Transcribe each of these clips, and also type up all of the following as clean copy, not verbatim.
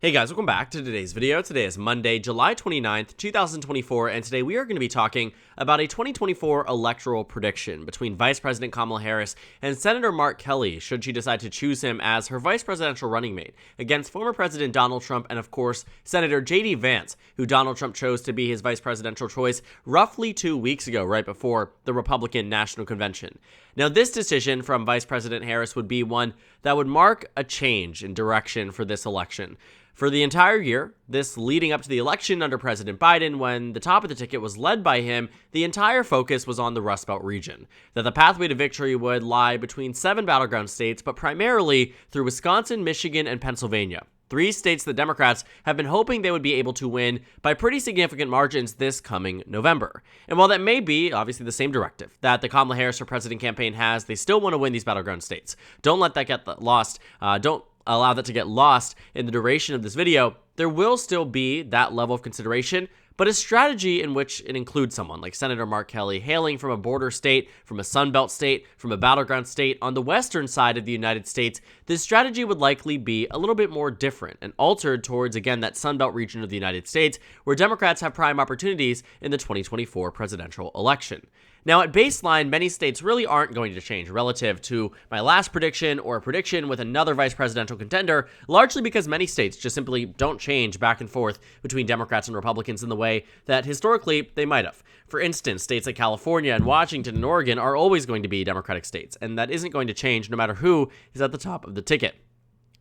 Hey guys, welcome back to today's video. Today is Monday, July 29th, 2024, and today we are going to be talking about a 2024 electoral prediction between Vice President Kamala Harris and Senator Mark Kelly, should she decide to choose him as her vice presidential running mate, against former President Donald Trump and, of course, Senator J.D. Vance, who Donald Trump chose to be his vice presidential choice roughly 2 weeks ago, right before the Republican National Convention. Now, this decision from Vice President Harris would be one that would mark a change in direction for this election. For the entire year, this leading up to the election under President Biden, when the top of the ticket was led by him, the entire focus was on the Rust Belt region, that the pathway to victory would lie between 7 battleground states, but primarily through Wisconsin, Michigan, and Pennsylvania. 3 states that Democrats have been hoping they would be able to win by pretty significant margins this coming November. And while that may be, obviously, the same directive that the Kamala Harris for President campaign has, they still want to win these battleground states. Don't let that get lost. Don't allow that to get lost in the duration of this video. There will still be that level of consideration, but a strategy in which it includes someone like Senator Mark Kelly, hailing from a border state, from a Sunbelt state, from a battleground state on the western side of the United States. This strategy would likely be a little bit more different and altered towards, again, that Sunbelt region of the United States, where Democrats have prime opportunities in the 2024 presidential election. Now, at baseline, many states really aren't going to change relative to my last prediction or a prediction with another vice presidential contender, largely because many states just simply don't change back and forth between Democrats and Republicans in the way that historically they might have. For instance, states like California and Washington and Oregon are always going to be Democratic states, and that isn't going to change no matter who is at the top of the ticket.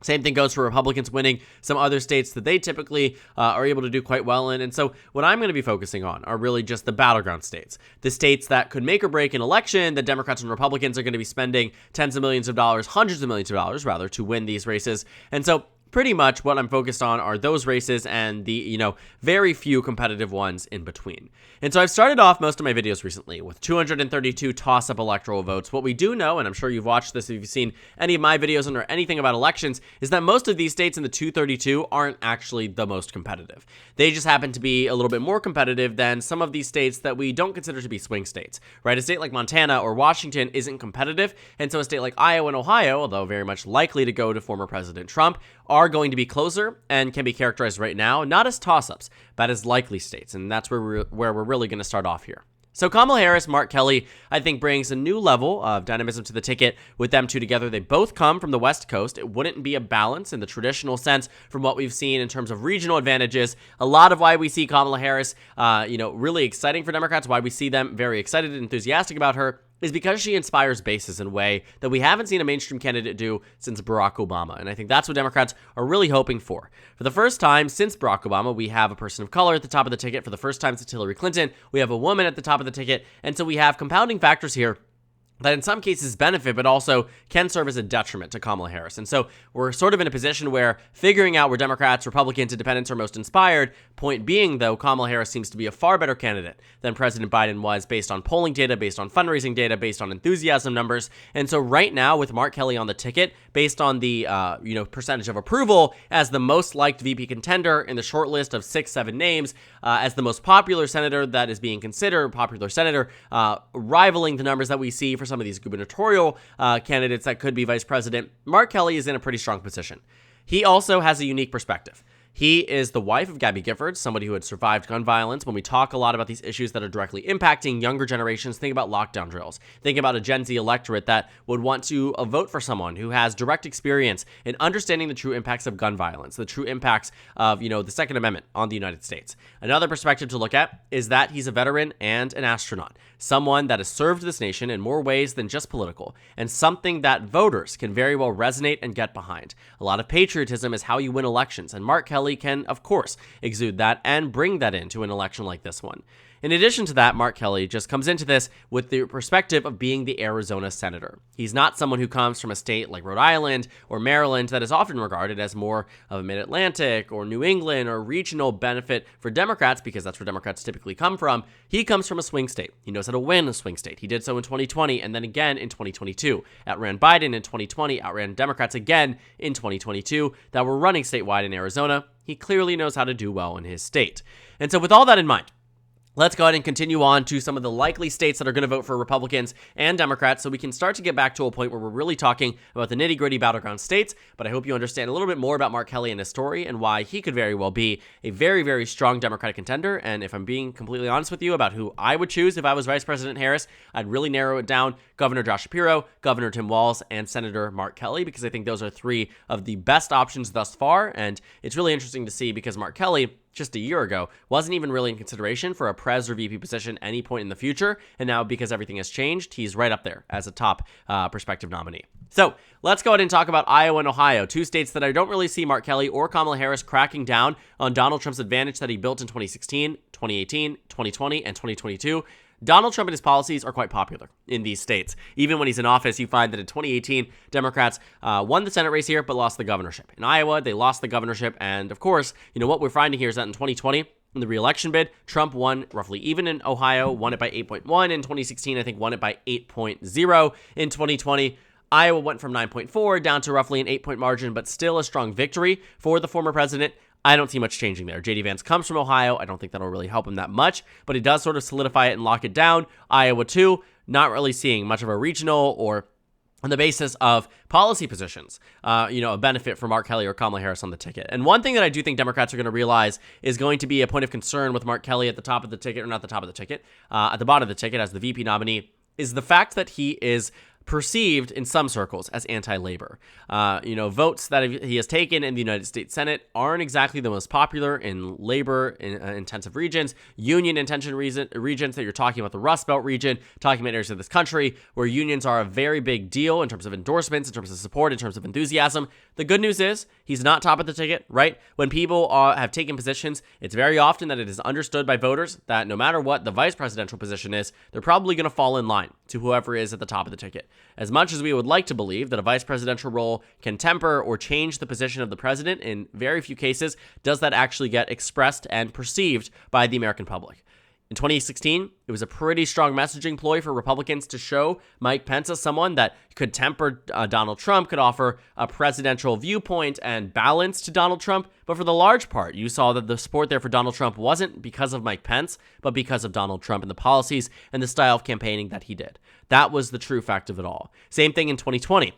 Same thing goes for Republicans winning some other states that they typically are able to do quite well in. And so what I'm going to be focusing on are really just the battleground states, the states that could make or break an election that Democrats and Republicans are going to be spending tens of millions of dollars, hundreds of millions of dollars, rather, to win these races. And so pretty much what I'm focused on are those races and the, very few competitive ones in between. And so I've started off most of my videos recently with 232 toss-up electoral votes. What we do know, and I'm sure you've watched this if you've seen any of my videos or anything about elections, is that most of these states in the 232 aren't actually the most competitive. They just happen to be a little bit more competitive than some of these states that we don't consider to be swing states, right? A state like Montana or Washington isn't competitive, and so a state like Iowa and Ohio, although very much likely to go to former President Trump, are going to be closer and can be characterized right now not as toss-ups, but as likely states, and that's where we're really going to start off here. So Kamala Harris, Mark Kelly, I think brings a new level of dynamism to the ticket with them two together. They both come from the West Coast. It wouldn't be a balance in the traditional sense from what we've seen in terms of regional advantages. A lot of why we see Kamala Harris, really exciting for Democrats, why we see them very excited and enthusiastic about her, is because she inspires bases in a way that we haven't seen a mainstream candidate do since Barack Obama. And I think that's what Democrats are really hoping for. For the first time since Barack Obama, we have a person of color at the top of the ticket. For the first time since Hillary Clinton, we have a woman at the top of the ticket. And so we have compounding factors here that in some cases benefit, but also can serve as a detriment to Kamala Harris. And so we're sort of in a position where figuring out where Democrats, Republicans, Independents are most inspired, point being, though, Kamala Harris seems to be a far better candidate than President Biden was based on polling data, based on fundraising data, based on enthusiasm numbers. And so right now with Mark Kelly on the ticket, based on the, percentage of approval as the most liked VP contender in the short list of 6-7 names, as the most popular senator that is being considered, rivaling the numbers that we see for some of these gubernatorial candidates that could be vice president, Mark Kelly is in a pretty strong position. He also has a unique perspective. He is the wife of Gabby Giffords, somebody who had survived gun violence. When we talk a lot about these issues that are directly impacting younger generations, think about lockdown drills. Think about a Gen Z electorate that would want to vote for someone who has direct experience in understanding the true impacts of gun violence, the true impacts of, the Second Amendment on the United States. Another perspective to look at is that he's a veteran and an astronaut, someone that has served this nation in more ways than just political, and something that voters can very well resonate and get behind. A lot of patriotism is how you win elections, and Mark Kelly can, of course, exude that and bring that into an election like this one. In addition to that, Mark Kelly just comes into this with the perspective of being the Arizona senator. He's not someone who comes from a state like Rhode Island or Maryland that is often regarded as more of a mid-Atlantic or New England or regional benefit for Democrats, because that's where Democrats typically come from. He comes from a swing state. He knows how to win a swing state. He did so in 2020 and then again in 2022. Outran Biden in 2020, outran Democrats again in 2022 that were running statewide in Arizona. He clearly knows how to do well in his state. And so with all that in mind, let's go ahead and continue on to some of the likely states that are going to vote for Republicans and Democrats so we can start to get back to a point where we're really talking about the nitty-gritty battleground states. But I hope you understand a little bit more about Mark Kelly and his story and why he could very well be a very, very strong Democratic contender. And if I'm being completely honest with you about who I would choose if I was Vice President Harris, I'd really narrow it down: Governor Josh Shapiro, Governor Tim Walz, and Senator Mark Kelly, because I think those are three of the best options thus far. And it's really interesting to see because Mark Kelly, just a year ago, wasn't even really in consideration for a Pres or VP position any point in the future. And now, because everything has changed, he's right up there as a top prospective nominee. So let's go ahead and talk about Iowa and Ohio, two states that I don't really see Mark Kelly or Kamala Harris cracking down on Donald Trump's advantage that he built in 2016, 2018, 2020, and 2022. Donald Trump and his policies are quite popular in these states. Even when he's in office, you find that in 2018, Democrats won the Senate race here, but lost the governorship. In Iowa, they lost the governorship. And of course, what we're finding here is that in 2020, in the re-election bid, Trump won roughly even in Ohio, won it by 8.1. In 2016, I think won it by 8.0. In 2020, Iowa went from 9.4 down to roughly an 8-point margin, but still a strong victory for the former president. I don't see much changing there. J.D. Vance comes from Ohio. I don't think that'll really help him that much, but he does sort of solidify it and lock it down. Iowa, too, not really seeing much of a regional or on the basis of policy positions, a benefit for Mark Kelly or Kamala Harris on the ticket. And one thing that I do think Democrats are going to realize is going to be a point of concern with Mark Kelly at the top of the ticket, or not the top of the ticket, at the bottom of the ticket as the VP nominee, is the fact that he is perceived in some circles as anti-labor. Votes that he has taken in the United States Senate aren't exactly the most popular in labor-intensive regions, union-intensive regions that you're talking about, the Rust Belt region, talking about areas of this country where unions are a very big deal in terms of endorsements, in terms of support, in terms of enthusiasm. The good news is he's not top of the ticket, right? When people have taken positions, it's very often that it is understood by voters that no matter what the vice presidential position is, they're probably going to fall in line to whoever is at the top of the ticket. As much as we would like to believe that a vice presidential role can temper or change the position of the president, in very few cases does that actually get expressed and perceived by the American public. In 2016, it was a pretty strong messaging ploy for Republicans to show Mike Pence as someone that could temper Donald Trump, could offer a presidential viewpoint and balance to Donald Trump. But for the large part, you saw that the support there for Donald Trump wasn't because of Mike Pence, but because of Donald Trump and the policies and the style of campaigning that he did. That was the true fact of it all. Same thing in 2020.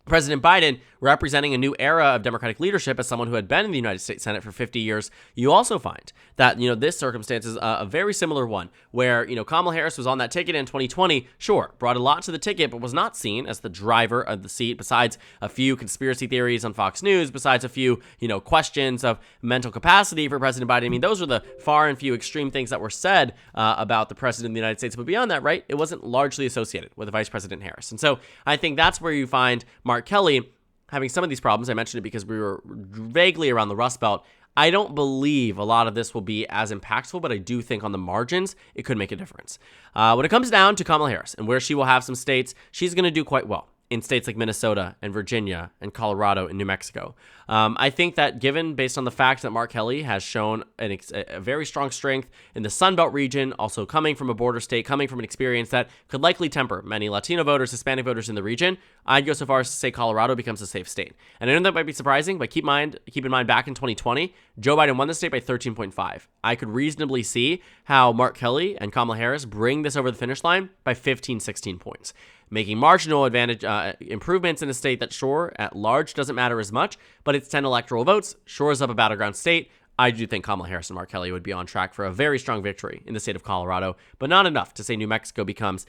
President Biden, representing a new era of Democratic leadership as someone who had been in the United States Senate for 50 years, you also find that, this circumstance is a very similar one where, Kamala Harris was on that ticket in 2020, sure, brought a lot to the ticket, but was not seen as the driver of the seat besides a few conspiracy theories on Fox News, besides a few, questions of mental capacity for President Biden. I mean, those are the far and few extreme things that were said about the president of the United States. But beyond that, right, it wasn't largely associated with Vice President Harris. And so I think that's where you find Mark Kelly having some of these problems. I mentioned it because we were vaguely around the Rust Belt. I don't believe a lot of this will be as impactful, but I do think on the margins, it could make a difference. When it comes down to Kamala Harris and where she will have some states, she's going to do quite well in states like Minnesota and Virginia and Colorado and New Mexico. I think that based on the fact that Mark Kelly has shown a very strong strength in the Sun Belt region, also coming from a border state, coming from an experience that could likely temper many Latino voters, Hispanic voters in the region, I'd go so far as to say Colorado becomes a safe state. And I know that might be surprising, but keep in mind back in 2020, Joe Biden won the state by 13.5. I could reasonably see how Mark Kelly and Kamala Harris bring this over the finish line by 15, 16 points. Making marginal advantage improvements in a state that, sure, at large doesn't matter as much, but it's 10 electoral votes, shores up a battleground state. I do think Kamala Harris and Mark Kelly would be on track for a very strong victory in the state of Colorado, but not enough to say New Mexico becomes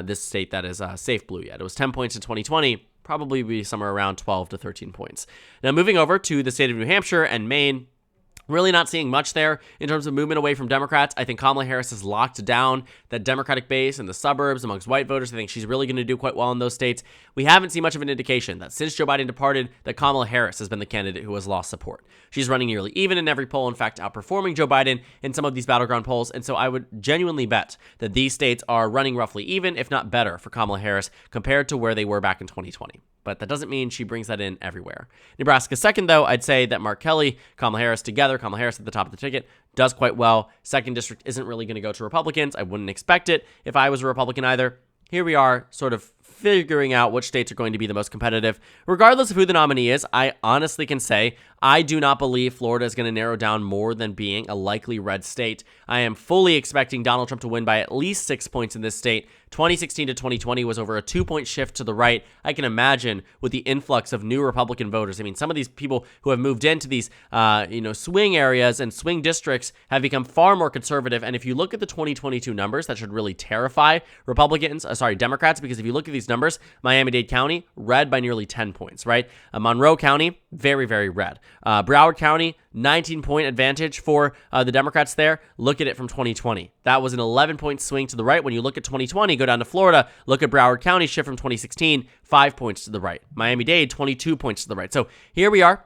this state that is safe blue yet. It was 10 points in 2020, probably be somewhere around 12 to 13 points. Now, moving over to the state of New Hampshire and Maine, really not seeing much there in terms of movement away from Democrats. I think Kamala Harris has locked down that Democratic base in the suburbs amongst white voters. I think she's really going to do quite well in those states. We haven't seen much of an indication that since Joe Biden departed, that Kamala Harris has been the candidate who has lost support. She's running nearly even in every poll, in fact, outperforming Joe Biden in some of these battleground polls. And so I would genuinely bet that these states are running roughly even, if not better, for Kamala Harris compared to where they were back in 2020. But that doesn't mean she brings that in everywhere. Nebraska second, though, I'd say that Mark Kelly, Kamala Harris together, Kamala Harris at the top of the ticket, does quite well. Second district isn't really going to go to Republicans. I wouldn't expect it if I was a Republican either. Here we are, sort of figuring out which states are going to be the most competitive. Regardless of who the nominee is, I honestly can say I do not believe Florida is going to narrow down more than being a likely red state. I am fully expecting Donald Trump to win by at least 6 points in this state. 2016 to 2020 was over a 2-point shift to the right. I can imagine with the influx of new Republican voters. I mean, some of these people who have moved into these, swing areas and swing districts have become far more conservative. And if you look at the 2022 numbers, that should really terrify Democrats, because if you look at these numbers, Miami-Dade County, red by nearly 10 points, right? Monroe County, very, very red. Broward County, 19-point advantage for the Democrats there. Look at it from 2020. That was an 11-point swing to the right. When you look at 2020, go down to Florida, look at Broward County, shift from 2016, 5 points to the right. Miami-Dade, 22 points to the right. So here we are.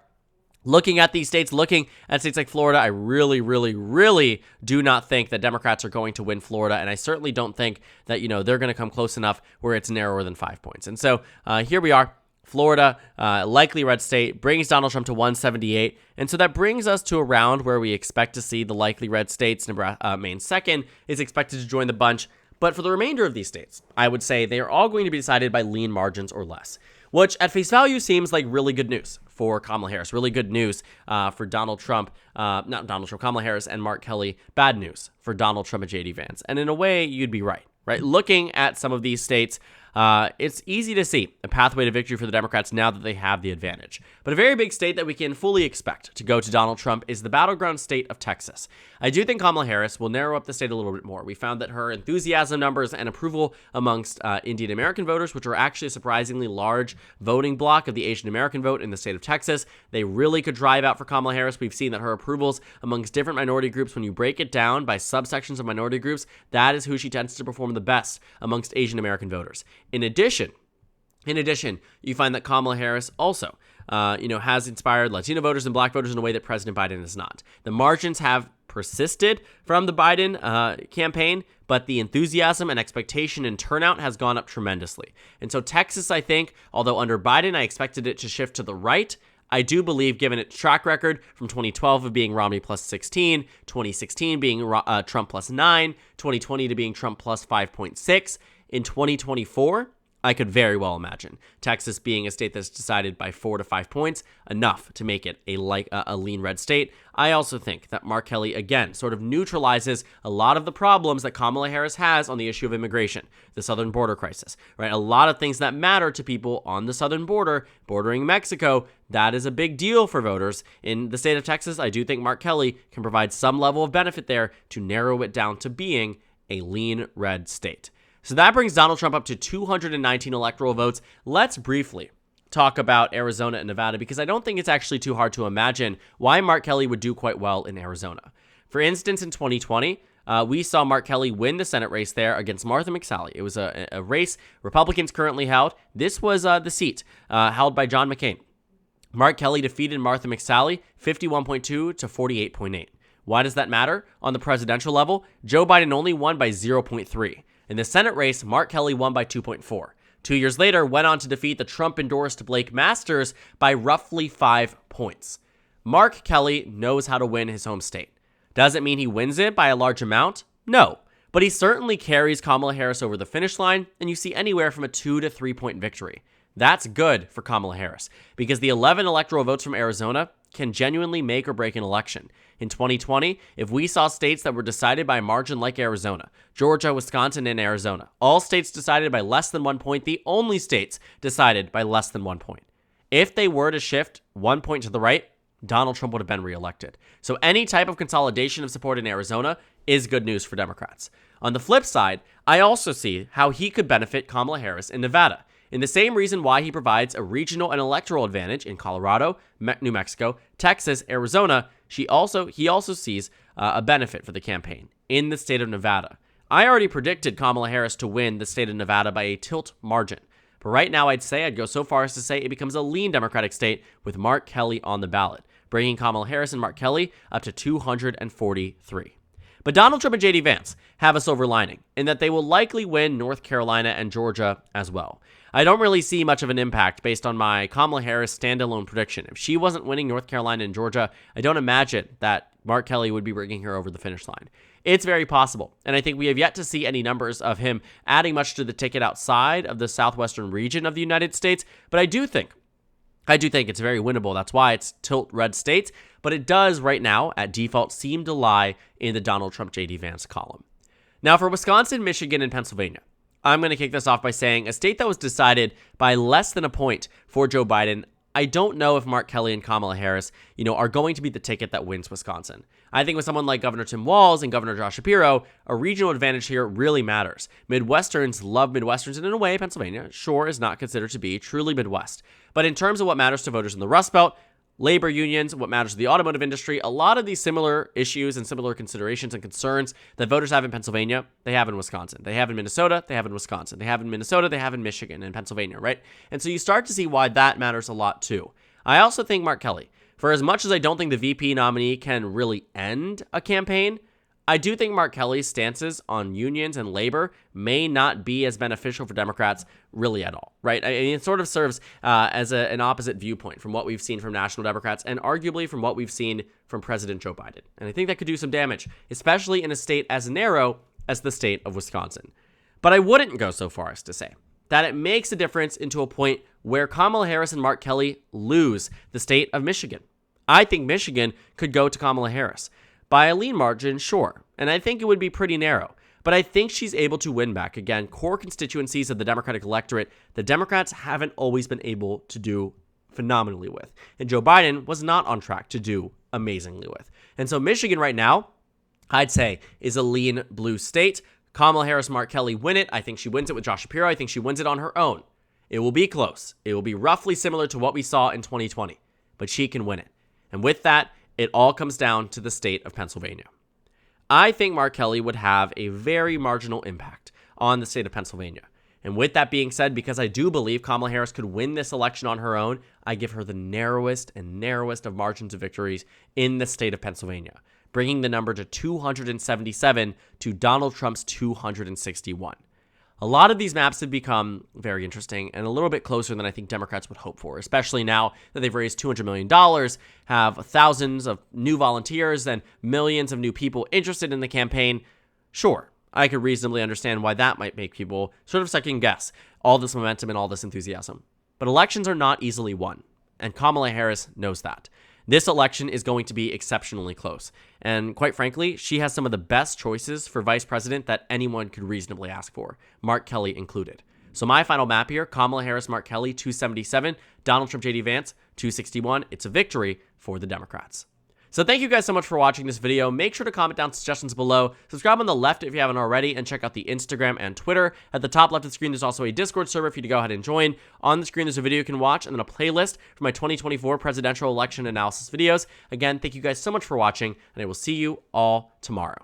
Looking at these states, looking at states like Florida, I really, really, really do not think that Democrats are going to win Florida, and I certainly don't think that, they're going to come close enough where it's narrower than 5 points. And so here we are. Florida, likely red state, brings Donald Trump to 178. And so that brings us to a round where we expect to see the likely red states. Maine second is expected to join the bunch. But for the remainder of these states, I would say they are all going to be decided by lean margins or less, which at face value seems like really good news for Kamala Harris, really good news for Kamala Harris and Mark Kelly, bad news for Donald Trump and J.D. Vance. And in a way, you'd be right? Looking at some of these states, it's easy to see a pathway to victory for the Democrats now that they have the advantage. But a very big state that we can fully expect to go to Donald Trump is the battleground state of Texas. I do think Kamala Harris will narrow up the state a little bit more. We found that her enthusiasm numbers and approval amongst Indian American voters, which are actually a surprisingly large voting bloc of the Asian American vote in the state of Texas, they really could drive out for Kamala Harris. We've seen that her approvals amongst different minority groups, when you break it down by subsections of minority groups, that is who she tends to perform the best amongst Asian American voters. In addition, you find that Kamala Harris also, has inspired Latino voters and black voters in a way that President Biden has not. The margins have persisted from the Biden campaign, but the enthusiasm and expectation and turnout has gone up tremendously. And so Texas, I think, although under Biden I expected it to shift to the right, I do believe, given its track record from 2012 of being Romney plus 16, 2016 being Trump plus 9, 2020 to being Trump plus 5.6, in 2024, I could very well imagine Texas being a state that's decided by 4 to 5 points, enough to make it a lean red state. I also think that Mark Kelly, again, sort of neutralizes a lot of the problems that Kamala Harris has on the issue of immigration, the southern border crisis, right? A lot of things that matter to people on the southern border, bordering Mexico, that is a big deal for voters. In the state of Texas, I do think Mark Kelly can provide some level of benefit there to narrow it down to being a lean red state. So that brings Donald Trump up to 219 electoral votes. Let's briefly talk about Arizona and Nevada, because I don't think it's actually too hard to imagine why Mark Kelly would do quite well in Arizona. For instance, in 2020, we saw Mark Kelly win the Senate race there against Martha McSally. It was a race Republicans currently held. This was the seat held by John McCain. Mark Kelly defeated Martha McSally 51.2 to 48.8. Why does that matter? On the presidential level, Joe Biden only won by 0.3. In the Senate race, Mark Kelly won by 2.4. 2 years later, went on to defeat the Trump-endorsed Blake Masters by roughly 5 points. Mark Kelly knows how to win his home state. Does it mean he wins it by a large amount? No. But he certainly carries Kamala Harris over the finish line, and you see anywhere from a 2 to 3 point victory. That's good for Kamala Harris, because the 11 electoral votes from Arizona can genuinely make or break an election. In 2020, if we saw states that were decided by a margin like Arizona, Georgia, Wisconsin, and Arizona, all states decided by less than 1 point, the only states decided by less than 1 point. If they were to shift 1 point to the right, Donald Trump would have been reelected. So any type of consolidation of support in Arizona is good news for Democrats. On the flip side, I also see how he could benefit Kamala Harris in Nevada, in the same reason why he provides a regional and electoral advantage in Colorado, New Mexico, Texas, Arizona. He also sees a benefit for the campaign in the state of Nevada. I already predicted Kamala Harris to win the state of Nevada by a tilt margin. But right now, I'd go so far as to say it becomes a lean Democratic state with Mark Kelly on the ballot, bringing Kamala Harris and Mark Kelly up to 243. But Donald Trump and J.D. Vance have a silver lining in that they will likely win North Carolina and Georgia as well. I don't really see much of an impact based on my Kamala Harris standalone prediction. If she wasn't winning North Carolina and Georgia, I don't imagine that Mark Kelly would be bringing her over the finish line. It's very possible, and I think we have yet to see any numbers of him adding much to the ticket outside of the southwestern region of the United States, but I do think I do think it's very winnable. That's why it's tilt red states, but it does right now at default seem to lie in the Donald Trump JD Vance column. Now for Wisconsin, Michigan, and Pennsylvania, I'm going to kick this off by saying a state that was decided by less than a point for Joe Biden. I don't know if Mark Kelly and Kamala Harris, are going to be the ticket that wins Wisconsin. I think with someone like Governor Tim Walz and Governor Josh Shapiro, a regional advantage here really matters. Midwesterns love Midwesterns, and in a way, Pennsylvania sure is not considered to be truly Midwest. But in terms of what matters to voters in the Rust Belt, labor unions, what matters to the automotive industry, a lot of these similar issues and similar considerations and concerns that voters have in Pennsylvania, they have in Wisconsin. They have in Minnesota, they have in Wisconsin. They have in Minnesota, they have in Michigan and Pennsylvania, right? And so you start to see why that matters a lot too. I also think Mark Kelly, for as much as I don't think the VP nominee can really end a campaign, I do think Mark Kelly's stances on unions and labor may not be as beneficial for Democrats really at all, right? I mean, it sort of serves as an opposite viewpoint from what we've seen from national Democrats and arguably from what we've seen from President Joe Biden. And I think that could do some damage, especially in a state as narrow as the state of Wisconsin. But I wouldn't go so far as to say that it makes a difference into a point where Kamala Harris and Mark Kelly lose the state of Michigan. I think Michigan could go to Kamala Harris. By a lean margin, sure, and I think it would be pretty narrow, but I think she's able to win back, again, core constituencies of the Democratic electorate the Democrats haven't always been able to do phenomenally with, and Joe Biden was not on track to do amazingly with. And so Michigan right now, I'd say, is a lean blue state. Kamala Harris, Mark Kelly win it. I think she wins it with Josh Shapiro. I think she wins it on her own. It will be close. It will be roughly similar to what we saw in 2020, but she can win it. And with that, it all comes down to the state of Pennsylvania. I think Mark Kelly would have a very marginal impact on the state of Pennsylvania. And with that being said, because I do believe Kamala Harris could win this election on her own, I give her the narrowest of margins of victories in the state of Pennsylvania, bringing the number to 277 to Donald Trump's 261. A lot of these maps have become very interesting and a little bit closer than I think Democrats would hope for, especially now that they've raised $200 million, have thousands of new volunteers and millions of new people interested in the campaign. Sure, I could reasonably understand why that might make people sort of second guess all this momentum and all this enthusiasm. But elections are not easily won, and Kamala Harris knows that. This election is going to be exceptionally close. And quite frankly, she has some of the best choices for vice president that anyone could reasonably ask for, Mark Kelly included. So my final map here, Kamala Harris, Mark Kelly, 277, Donald Trump, JD Vance, 261. It's a victory for the Democrats. So thank you guys so much for watching this video. Make sure to comment down suggestions below. Subscribe on the left if you haven't already, and check out the Instagram and Twitter. At the top left of the screen, there's also a Discord server for you to go ahead and join. On the screen, there's a video you can watch, and then a playlist for my 2024 presidential election analysis videos. Again, thank you guys so much for watching, and I will see you all tomorrow.